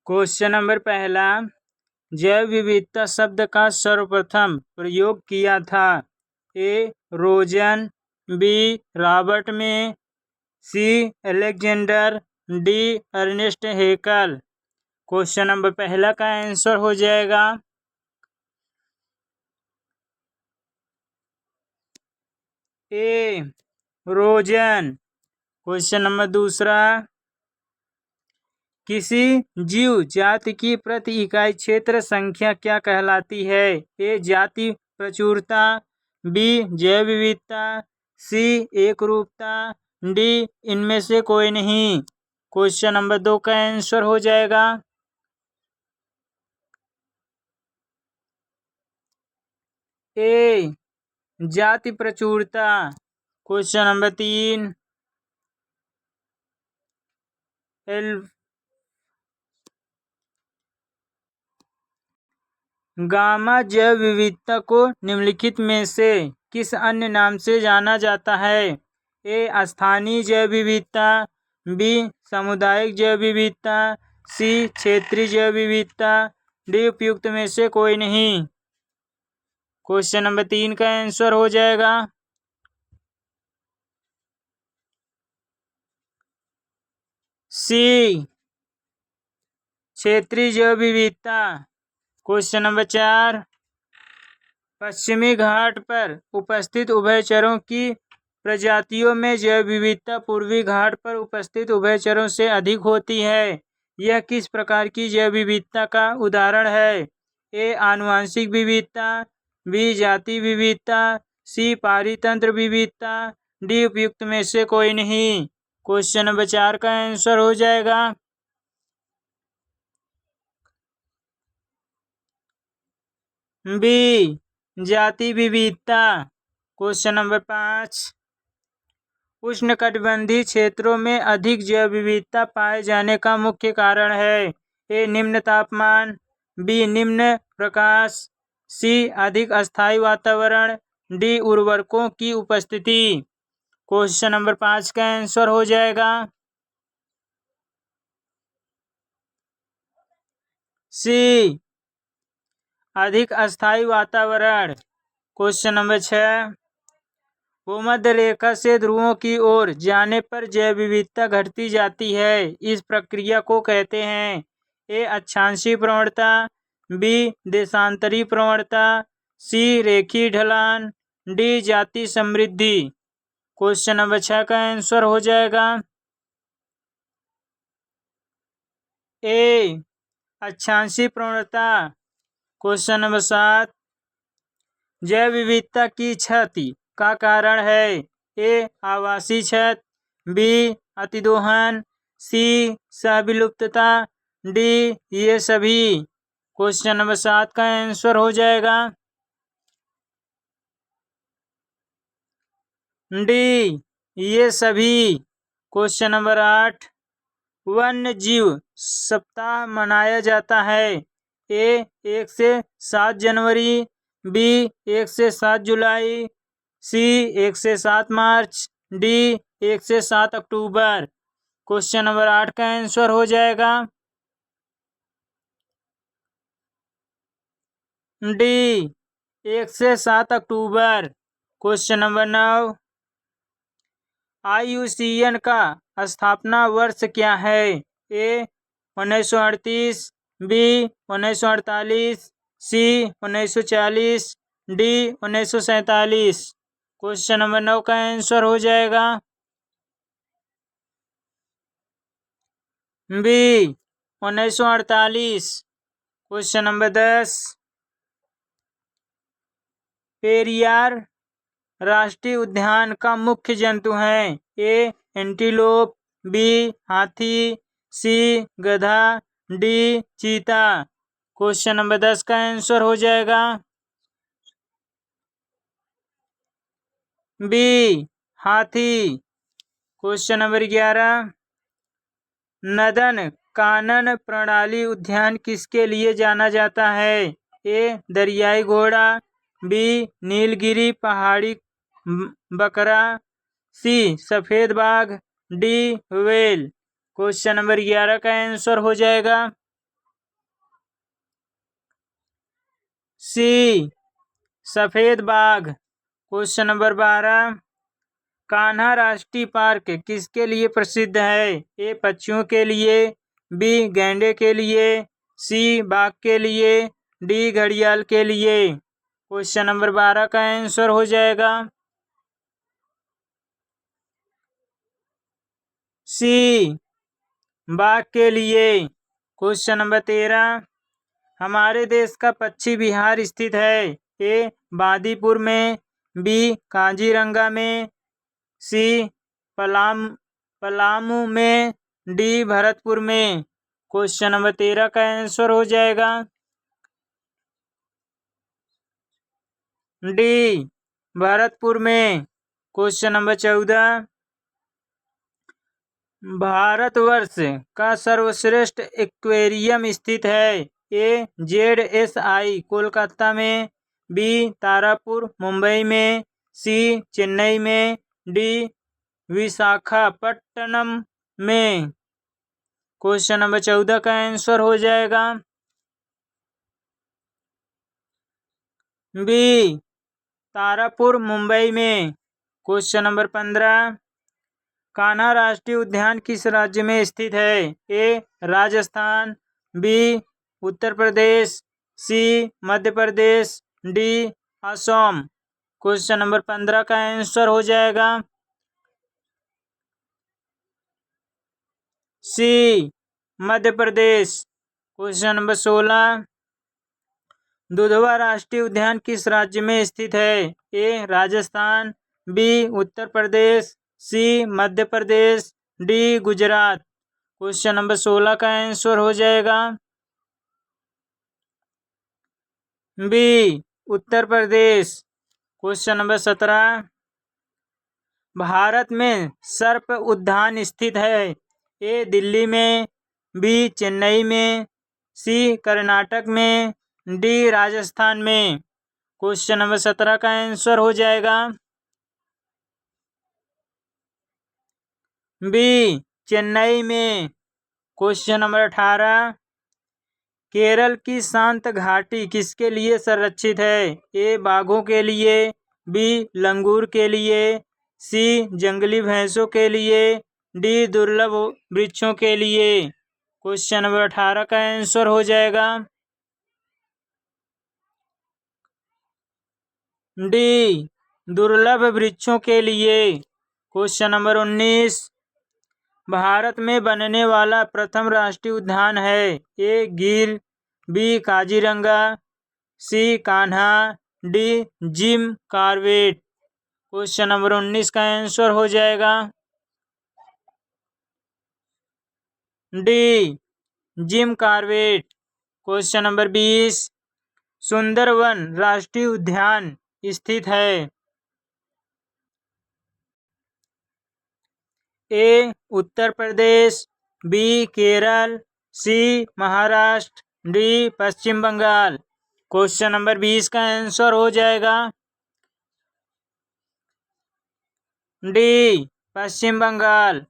Question number पहला, जैव विविधता शब्द का सर्वप्रथम प्रयोग किया था? ए. रोजन, बी. रॉबर्ट में, C. Alexander, D. Ernest Haeckel. Question number पहला का आंसर हो जाएगा ए. रोजन। क्वेश्चन नंबर दूसरा, किसी जीव जाति की प्रति इकाई क्षेत्र संख्या क्या कहलाती है? ए. जाति प्रचुरता, बी. जैव विविधता, सी. एकरूपता, डी. इनमें से कोई नहीं। क्वेश्चन नंबर 2 का आंसर हो जाएगा ए. जाति प्रचुरता। क्वेश्चन नंबर 3, गामा जैव विविधता को निम्नलिखित में से किस अन्य नाम से जाना जाता है? ए. स्थानीय जैव विविधता, बी. सामुदायिक जैव विविधता, सी. क्षेत्रीय जैव विविधता, डी. उपयुक्त में से कोई नहीं। क्वेश्चन नंबर 3 का आंसर हो जाएगा सी. क्षेत्रीय जैव विविधता। क्वेश्चन नंबर 4, पश्चिमी घाट पर उपस्थित उभयचरों की प्रजातियों में जैव विविधता पूर्वी घाट पर उपस्थित उभयचरों से अधिक होती है। यह किस प्रकार की जैव विविधता का उदाहरण है? ए. आनुवंशिक विविधता, बी. जाति विविधता, सी. पारितंत्र विविधता, डी. उपयुक्त में से कोई नहीं। क्वेश्चन नंबर 4 का आंसर हो जाएगा बी. जाति विविधता। क्वेश्चन नंबर 5, उष्णकटिबंधीय क्षेत्रों में अधिक जैव विविधता पाए जाने का मुख्य कारण है? ए. निम्न तापमान, बी. निम्न प्रकाश, सी. अधिक अस्थायी वातावरण, डी. उर्वरकों की उपस्थिति। क्वेश्चन नंबर 5 का आंसर हो जाएगा सी. अधिक अस्थायी वातावरण। क्वेश्चन नंबर 6, भूमध्य रेखा से ध्रुवों की ओर जाने पर जैव विविधता घटती जाती है। इस प्रक्रिया को कहते हैं? ए. अक्षांशीय प्रवणता, बी. देशांतरी प्रवणता, सी. रेखीय ढलान, डी. जाति समृद्धि। क्वेश्चन नंबर 6 का आंसर हो जाएगा ए. अक्षांशीय प्रवणता। क्वेश्चन नंबर 7, जैव विविधता की क्षति का कारण है? ए. आवासीय क्षत, बी. अतिदोहन, सी. सहविलुप्तता, डी. ये सभी। क्वेश्चन नंबर 7 का आंसर हो जाएगा डी. ये सभी। क्वेश्चन नंबर 8, वन्य जीव सप्ताह मनाया जाता है? ए. 1 से 7 जनवरी, बी. 1 से 7 जुलाई, सी. 1 से 7 मार्च, डी. 1 से 7 अक्टूबर। क्वेश्चन नंबर 8 का आंसर हो जाएगा डी. 1 से 7 अक्टूबर। क्वेश्चन नंबर 9, IUCN का स्थापना वर्ष क्या है? ए. 1938, बी. 1948, सी. 1940, डी. 1947। क्वेश्चन नंबर 9 का आंसर हो जाएगा बी. 1948। क्वेश्चन नंबर 10, पेरियार राष्ट्रीय उद्यान का मुख्य जंतु है? ए. Antelope, B. हाथी, सी. गधा, डी. चीता। क्वेश्चन नंबर 10 का आंसर हो जाएगा बी. हाथी। क्वेश्चन नंबर 11, नदन कानन प्रणाली उद्यान किसके लिए जाना जाता है? ए. दरियाई घोड़ा, बी. नीलगिरी पहाड़ी बकरा, सी. सफेद बाघ, डी. व्हेल। क्वेश्चन नंबर 11 का आंसर हो जाएगा सी सफेद बाघ। क्वेश्चन नंबर 12, कान्हा राष्ट्रीय पार्क किसके लिए प्रसिद्ध है? ए पक्षियों के लिए, बी गैंडे के लिए, सी बाघ के लिए, डी घड़ियाल के लिए। क्वेश्चन नंबर 12 का आंसर हो जाएगा सी बाघ के लिए। क्वेश्चन नंबर 13, हमारे देश का पश्चिमी बिहार स्थित है? ए बांदीपुर में, बी काजीरंगा में, सी पलामू में, डी भरतपुर में। क्वेश्चन नंबर 13 का आंसर हो जाएगा डी भरतपुर में। क्वेश्चन नंबर 14, भारतवर्ष का सर्वश्रेष्ठ एक्वेरियम स्थित है? ए ZSI कोलकाता में, बी तारापुर मुंबई में, सी चेन्नई में, डी विशाखापट्टनम में। क्वेश्चन नंबर 14 का आंसर हो जाएगा बी तारापुर मुंबई में। क्वेश्चन नंबर 15, कान्हा राष्ट्रीय उद्यान किस राज्य में स्थित है? ए राजस्थान, बी उत्तर प्रदेश, सी Madhya Pradesh, D Assam. Question number 15 का आंसर हो जाएगा सी मध्य प्रदेश। क्वेश्चन नंबर 16, दुधवा राष्ट्रीय उद्यान किस राज्य में स्थित है? ए राजस्थान, बी उत्तर प्रदेश, सी Madhya Pradesh, D Gujarat. Question number 16 का आंसर हो जाएगा B Uttar Pradesh. Question number 17, Bharat में सर्प उद्यान स्थित है? ए दिल्ली में, बी चेन्नई में, सी कर्नाटक में, डी राजस्थान में। क्वेश्चन नंबर 17 का आंसर हो जाएगा बी चेन्नई में। क्वेश्चन नंबर 18, केरल की शांत घाटी किसके लिए संरक्षित है? ए बाघों के लिए, बी लंगूर के लिए, सी जंगली भैंसों के लिए, डी दुर्लभ वृक्षों के लिए। क्वेश्चन नंबर 18 का आंसर हो जाएगा डी दुर्लभ वृक्षों के लिए। क्वेश्चन नंबर 19, भारत में बनने वाला प्रथम राष्ट्रीय उद्यान है? A Gir, B Kaziranga, C Kanha, D Jim Corbett. Question number 19 का आंसर हो जाएगा D Jim Corbett. Question number 20, Sundarban राष्ट्रीय उद्यान स्थित है? A Uttar Pradesh, B Kerala, C Maharashtra, D Paschim Bangal. Question number 20 का आंसर हो जाएगा D Paschim Bangal.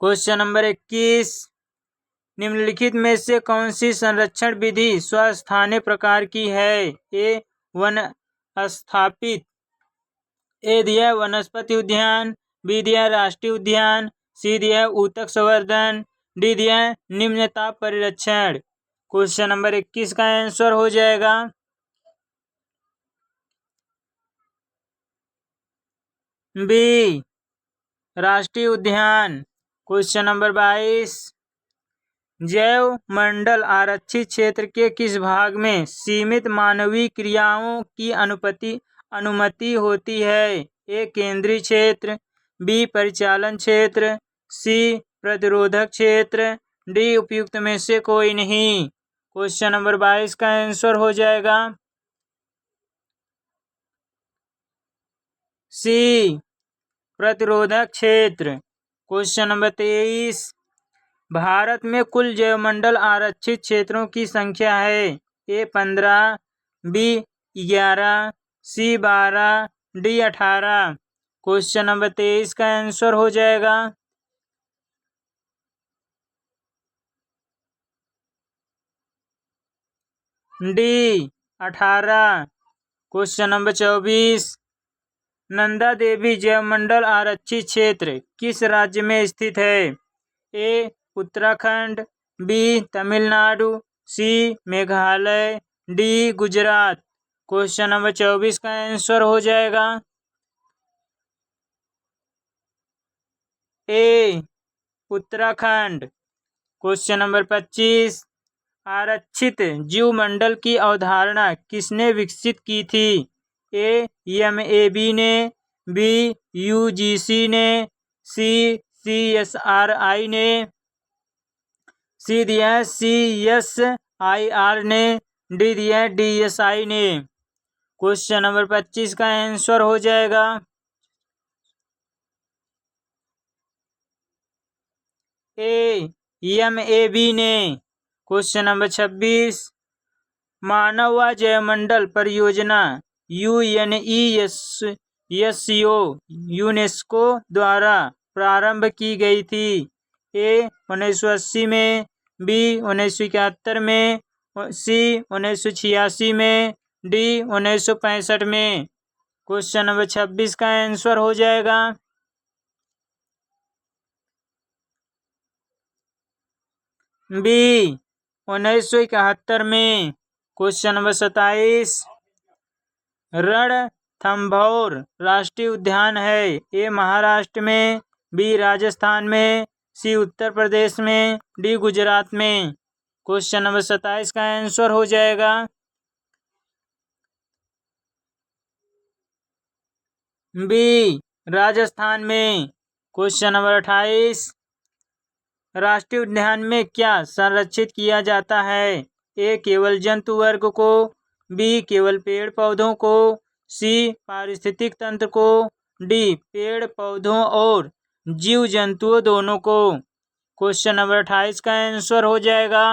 Question number 21, निम्नलिखित में से कौन सी संरक्षण विधि स्वस्थानीय प्रकार की है? ए वन स्थापित, ए दिया वनस्पति उद्यान, बी दिया राष्ट्रीय उद्यान, सी दिया ऊतक संवर्धन, डी दिया निम्न ताप परिरक्षण। क्वेश्चन नंबर 21 का आंसर हो जाएगा बी राष्ट्रीय उद्यान। क्वेश्चन नंबर 22, जैव मंडल आरक्षित क्षेत्र के किस भाग में सीमित मानवीय क्रियाओं की अनुमति होती है? ए केंद्रीय क्षेत्र, बी परिचालन क्षेत्र, सी प्रतिरोधक क्षेत्र, डी उपयुक्त में से कोई नहीं। क्वेश्चन नंबर 22 का आंसर हो जाएगा सी प्रतिरोधक क्षेत्र। क्वेश्चन नंबर 23, भारत में कुल जैवमंडल आरक्षित क्षेत्रों की संख्या है? A 15, B 11, C 12, D 18। Question number 23 का आंसर हो जाएगा D 18। Question number 24, Nanda Devi जैवमंडल आरक्षित क्षेत्र किस राज्य में स्थित है? A Uttarakhand, B Tamil Nadu, C Meghalaya, D Gujarat. Question number 24 का आंसर हो जाएगा ए उत्तराखंड। क्वेश्चन नंबर 25, आरक्षित जीवमंडल की अवधारणा किसने विकसित की थी? ए एमएबी ने, बी यूजीसी ने, सी सीएसआरआई ने, सी दिया है सीएसआईआर ने, डी दिया है डीएसआई ने। क्वेश्चन नंबर 25 का आंसर हो जाएगा ए एमएबी ने। क्वेश्चन नंबर 26, मानव व जैवमंडल परियोजना यूएनईएसओ यूनेस्को द्वारा प्रारंभ की गई थी। ए 1980 में, बी 1971 में, सी 1986 में, डी 1965 में। क्वेश्चन नंबर 26 का आंसर हो जाएगा बी 1971 में। क्वेश्चन नंबर 27, रणथंभौर राष्ट्रीय उद्यान है? ए महाराष्ट्र में, बी राजस्थान में, सी उत्तर प्रदेश में, डी गुजरात में। क्वेश्चन नंबर 27 का आंसर हो जाएगा बी राजस्थान में। क्वेश्चन नंबर 28, राष्ट्रीय उद्यान में क्या संरक्षित किया जाता है? ए केवल जंतु वर्ग को, बी केवल पेड़ पौधों को, सी पारिस्थितिक तंत्र को, डी पेड़ पौधों और जीव जंतुओं दोनों को। क्वेश्चन नंबर 28 का आंसर हो जाएगा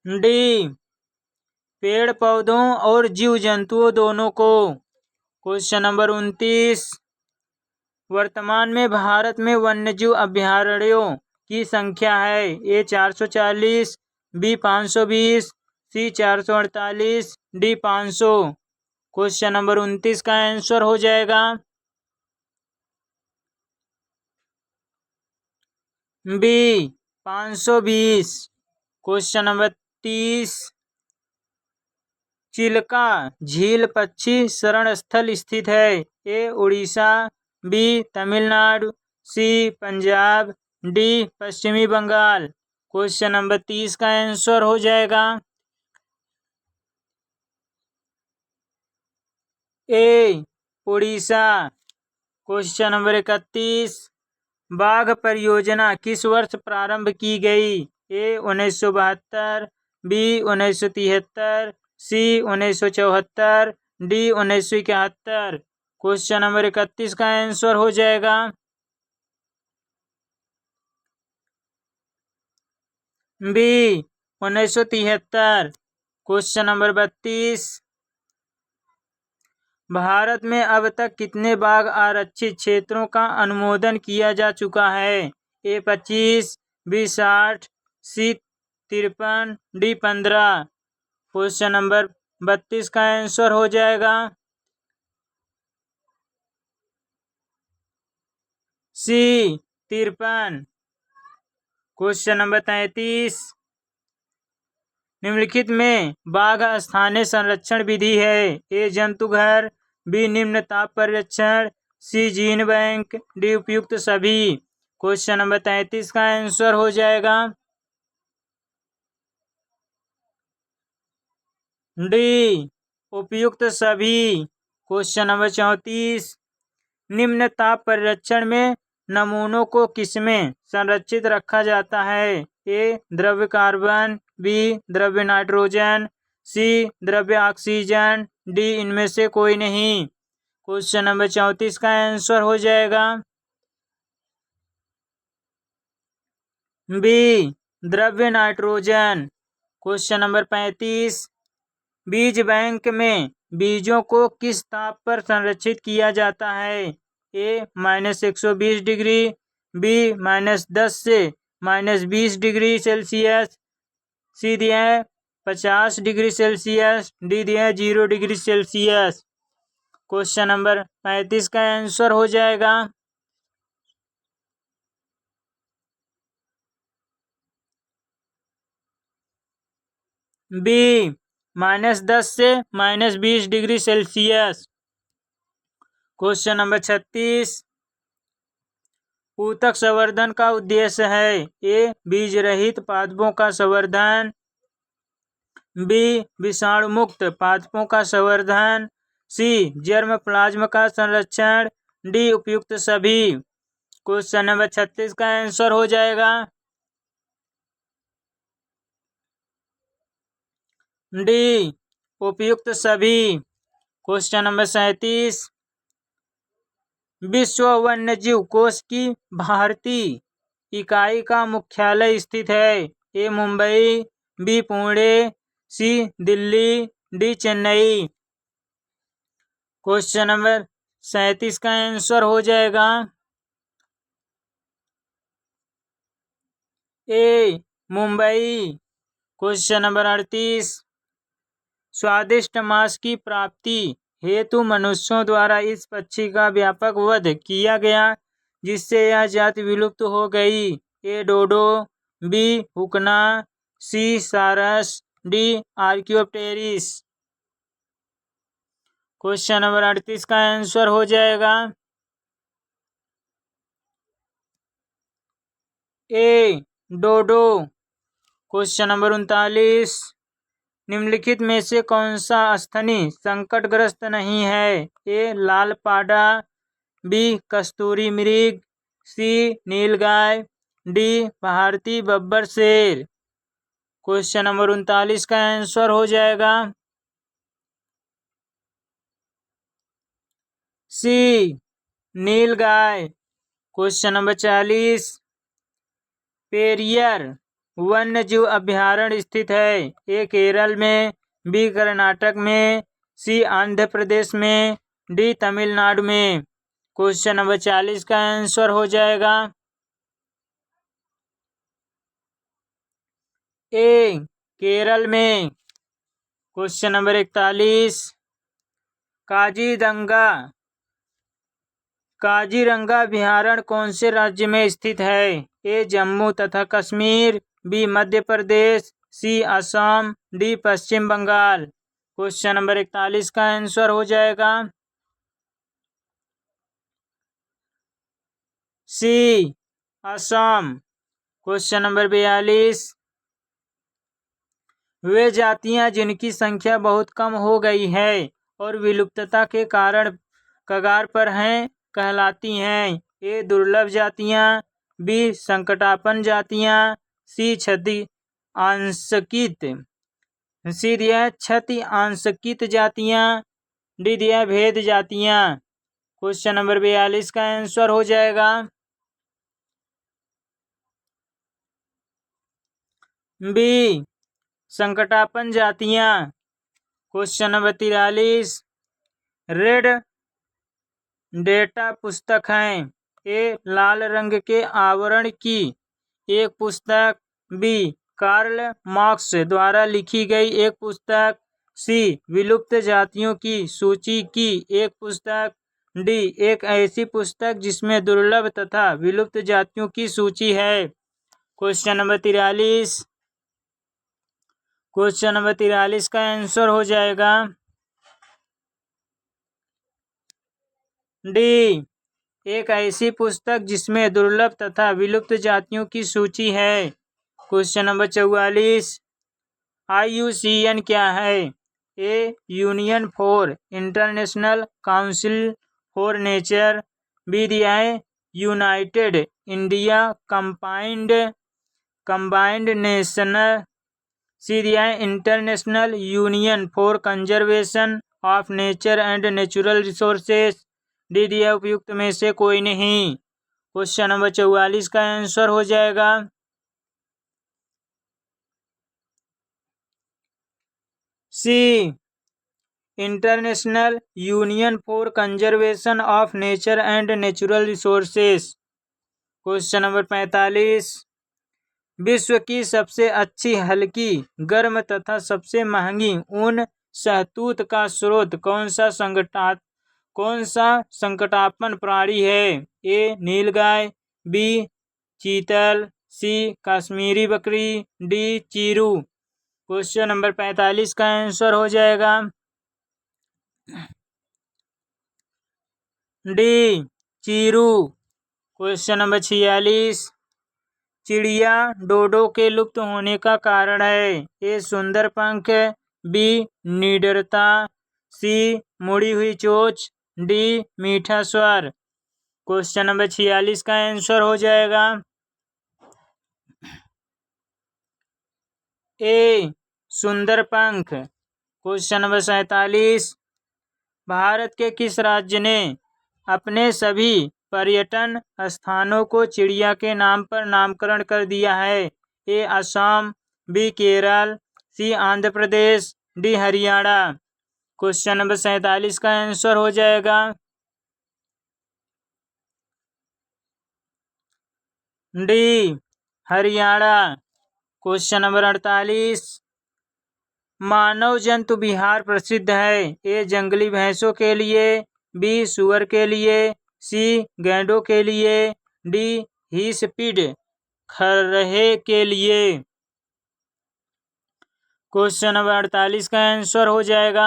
डी पेड़ पौधों और जीव जंतुओं दोनों को। क्वेश्चन नंबर 29, वर्तमान में भारत में वन्यजीव अभयारण्यों की संख्या है? ए 440, बी 520, सी 448, डी 500। क्वेश्चन नंबर 29 का आंसर हो जाएगा बी 520। क्वेश्चन नंबर 30, चिल्का झील पक्षी शरण स्थल स्थित है? ए उड़ीसा, बी तमिलनाडु, सी पंजाब, डी पश्चिमी बंगाल। क्वेश्चन नंबर 30 का आंसर हो जाएगा ए उड़ीसा। क्वेश्चन नंबर 31, बाघ परियोजना किस वर्ष प्रारंभ की गई? ए 1972, बी 1973, सी 1974, डी 1971। क्वेश्चन नंबर 31 का आंसर हो जाएगा बी 1973। क्वेश्चन नंबर 32, भारत में अब तक कितने बाघ आरक्षित क्षेत्रों का अनुमोदन किया जा चुका है? ए 25, बी 60, सी 53, डी 15। क्वेश्चन नंबर 32 का आंसर हो जाएगा सी 53। क्वेश्चन नंबर 33, निम्नलिखित में बाघ स्थानीय संरक्षण विधि है? ए जंतु घर, बी निम्न ताप परिरक्षण, सी जीन बैंक, डी उपयुक्त सभी। क्वेश्चन नंबर 33 का आंसर हो जाएगा डी उपयुक्त सभी। क्वेश्चन नंबर 34, निम्न ताप परिरक्षण में नमूनों को किसमें संरक्षित रखा जाता है? ए द्रव्य कार्बन, बी द्रव्य नाइट्रोजन, सी द्रव्य ऑक्सीजन, डी इनमें से कोई नहीं। क्वेश्चन नंबर 34 का आंसर हो जाएगा बी द्रव्य नाइट्रोजन। क्वेश्चन नंबर 35, बीज बैंक में बीजों को किस ताप पर संरक्षित किया जाता है? ए -120 डिग्री, बी -10 से -20 डिग्री सेल्सियस, सी दिया है 50 डिग्री सेल्सियस, डी दिया है 0 डिग्री सेल्सियस। क्वेश्चन नंबर 35 का आंसर हो जाएगा बी -10 से -20 डिग्री सेल्सियस। क्वेश्चन नंबर 36 ऊतक संवर्धन का उद्देश्य है ए बीज रहित पादपों का संवर्धन, बी विषाणु मुक्त पादपों का संवर्धन, सी जर्म प्लाज्म का संरक्षण, डी उपयुक्त सभी। क्वेश्चन नंबर 36 का आंसर हो जाएगा डी उपयुक्त सभी। क्वेश्चन नंबर 37 विश्व वन्यजीव कोष की भारतीय इकाई का मुख्यालय स्थित है A Mumbai, B Pune, C Delhi, D Chennai. Question number 37 का आंसर हो जाएगा ए मुंबई। क्वेश्चन नंबर 38 स्वादिष्ट मांस की प्राप्ति हेतु मनुष्यों द्वारा इस पक्षी का व्यापक वध किया गया जिससे यह जाति विलुप्त हो गई ए डोडो, बी हुकना, सी सारस, डी आर्कियोप्टेरिस। क्वेश्चन नंबर 38 का आंसर हो जाएगा ए डोडो। क्वेश्चन नंबर 39 निम्नलिखित में से कौन सा स्तनी संकटग्रस्त नहीं है ए लाल पाडा, बी कस्तूरी मृग, सी नीलगाय, डी भारतीय बब्बर शेर। क्वेश्चन नंबर 39 का आंसर हो जाएगा सी नीलगाय। क्वेश्चन नंबर 40 पेरियर वन्यजीव अभयारण्य स्थित है ए केरल में, बी कर्नाटक में, सी आंध्र प्रदेश में, डी तमिलनाडु में। क्वेश्चन नंबर 40 का आंसर हो जाएगा ए केरल में। क्वेश्चन नंबर 41 काजीरंगा अभयारण्य कौन से राज्य में स्थित है ए जम्मू तथा कश्मीर, बी मध्य प्रदेश, सी Assam, D Paschim Bangal. Question number 41 का आंसर हो जाएगा सी असम। क्वेश्चन नंबर 42 वे जातियां जिनकी संख्या बहुत कम हो गई है और विलुप्तता के कारण कगार पर हैं कहलाती हैं ए दुर्लभ जातियां, बी संकटापन्न जातियां, सी क्षति आंशिकित, सी दिया क्षति आंशिकित जातियां, डी दिया भेद जातियां। क्वेश्चन नंबर 42 का आंसर हो जाएगा बी संकटापन्न जातियां। क्वेश्चन नंबर 43 रेड डेटा पुस्तक है ए लाल रंग के आवरण की एक पुस्तक, बी कार्ल मार्क्स द्वारा लिखी गई एक पुस्तक, सी विलुप्त जातियों की सूची की एक पुस्तक, डी एक ऐसी पुस्तक जिसमें दुर्लभ तथा विलुप्त जातियों की सूची है। क्वेश्चन नंबर 43 क्वेश्चन नंबर 43 का आंसर हो जाएगा डी एक ऐसी पुस्तक जिसमें दुर्लभ तथा विलुप्त जातियों की सूची है। क्वेश्चन नंबर 44 IUCN क्या है A union for international council for nature, B दिया है united India combined national, C दिया है international union for conservation of nature and natural resources, D दिया उपयुक्त में से कोई नहीं। क्वेश्चन नंबर 44 का आंसर हो जाएगा C International union for conservation of nature and natural Resources. Question number 45 विश्व की सबसे अच्छी हल्की, गर्म तथा सबसे महंगी ऊन शहतूत का स्रोत कौन सा संकटापन्न प्राणी है? ए नीलगाय, बी चीतल, सी कश्मीरी बकरी, डी चीरू। क्वेश्चन नंबर 45 का आंसर हो जाएगा डी चीरू। क्वेश्चन नंबर 46, चिड़िया डोडो के लुप्त होने का कारण है? ए सुंदर पंख, बी निडरता, सी मुड़ी हुई चोंच, डी मीठा स्वर। क्वेश्चन नंबर 46 का आंसर हो जाएगा ए सुंदर पंख। क्वेश्चन नंबर 47, भारत के किस राज्य ने अपने सभी पर्यटन स्थानों को चिड़िया के नाम पर नामकरण कर दिया है? ए असम, बी केरल, सी Andhra Pradesh, D Haryana. Question number 47 का आंसर हो जाएगा डी हरियाणा। क्वेश्चन नंबर 48, मानव जंतु विहार प्रसिद्ध है? ए जंगली भैंसों के लिए, बी सुअर के लिए, सी गैंडों के लिए, डी हिस्पीड खरहे के लिए। क्वेश्चन नंबर 48 का आंसर हो जाएगा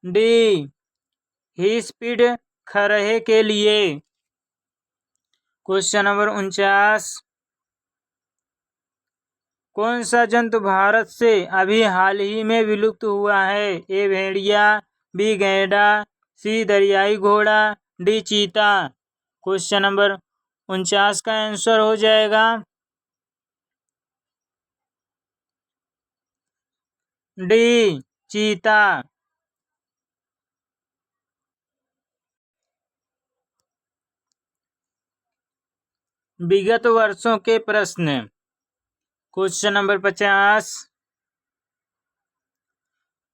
डी हिस्पीड खरहे के लिए। क्वेश्चन नंबर 49, कौन सा जंतु भारत से अभी हाल ही में विलुप्त हुआ है? ए भेड़िया, बी गैंडा, सी दरियाई घोड़ा, डी चीता। क्वेश्चन नंबर 49 का आंसर हो जाएगा डी चीता। विगत वर्षों के प्रश्न। क्वेश्चन नंबर 50,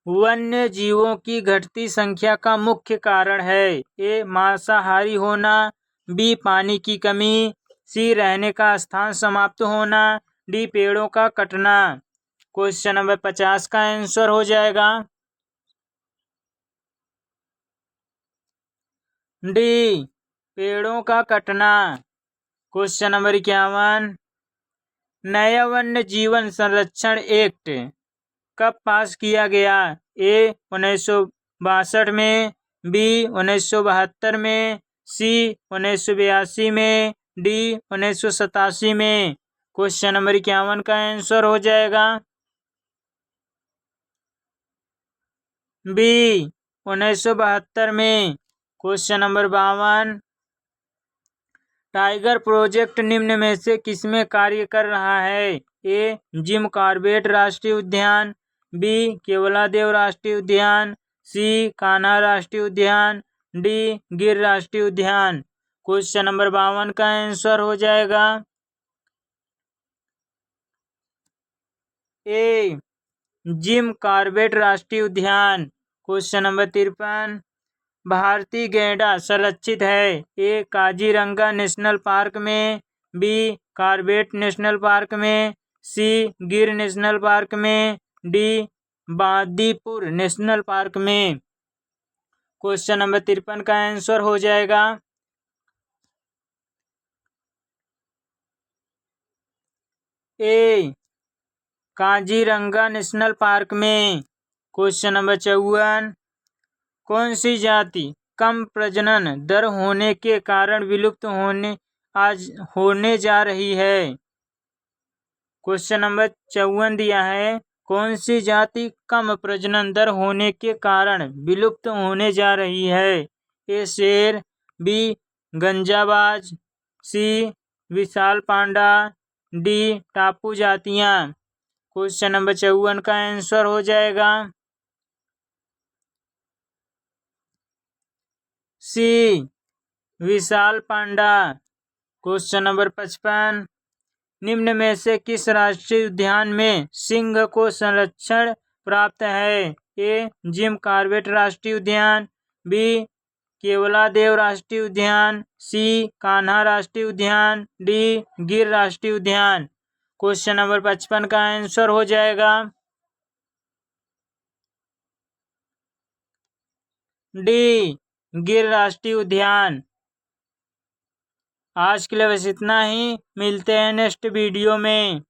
वन्य जीवों की घटती संख्या का मुख्य कारण है? ए मांसाहारी होना, बी पानी की कमी, सी रहने का स्थान समाप्त होना, डी पेड़ों का कटना। क्वेश्चन नंबर 50 का आंसर हो जाएगा डी पेड़ों का कटना। क्वेश्चन नंबर 51, नया वन्य जीवन संरक्षण एक्ट कब पास किया गया? ए 1962 में, बी 1972 में, सी 1982 में, डी 1987 में। क्वेश्चन नंबर 51 का आंसर हो जाएगा बी 1972 में। क्वेश्चन नंबर 52, टाइगर प्रोजेक्ट निम्न में से किसमें कार्य कर रहा है? ए जिम कॉर्बेट राष्ट्रीय उद्यान, बी केवलादेव राष्ट्रीय उद्यान, सी कान्हा राष्ट्रीय उद्यान, डी गिर राष्ट्रीय उद्यान। क्वेश्चन नंबर 52 का आंसर हो जाएगा ए जिम कॉर्बेट राष्ट्रीय उद्यान। क्वेश्चन नंबर 53, भारतीय गैंडा संरक्षित है? ए काजीरंगा नेशनल पार्क में, बी कॉर्बेट नेशनल पार्क में, सी गिर नेशनल पार्क में, डी बांदीपुर नेशनल पार्क में। क्वेश्चन नंबर 53 का आंसर हो जाएगा ए काजीरंगा नेशनल पार्क में। क्वेश्चन नंबर 54, कौन सी जाति कम प्रजनन दर होने के कारण विलुप्त होने जा रही है? क्वेश्चन नंबर 54 दिया है, कौन सी जाति कम प्रजनन दर होने के कारण विलुप्त होने जा रही है? ए शेर, बी गंजाबाज, सी विशाल पांडा, डी टापू जातियां। क्वेश्चन नंबर 54 का आंसर हो जाएगा सी विशाल पांडा। क्वेश्चन नंबर 55, निम्न में से किस राष्ट्रीय उद्यान में सिंह को संरक्षण प्राप्त है? ए जिम कॉर्बेट राष्ट्रीय उद्यान, बी केवलादेव राष्ट्रीय उद्यान, सी कान्हा राष्ट्रीय उद्यान, डी गिर राष्ट्रीय उद्यान। क्वेश्चन नंबर 55 का आंसर हो जाएगा डी गिर राष्ट्रीय उद्यान। आज के लिए बस इतना ही, मिलते हैं नेक्स्ट वीडियो में।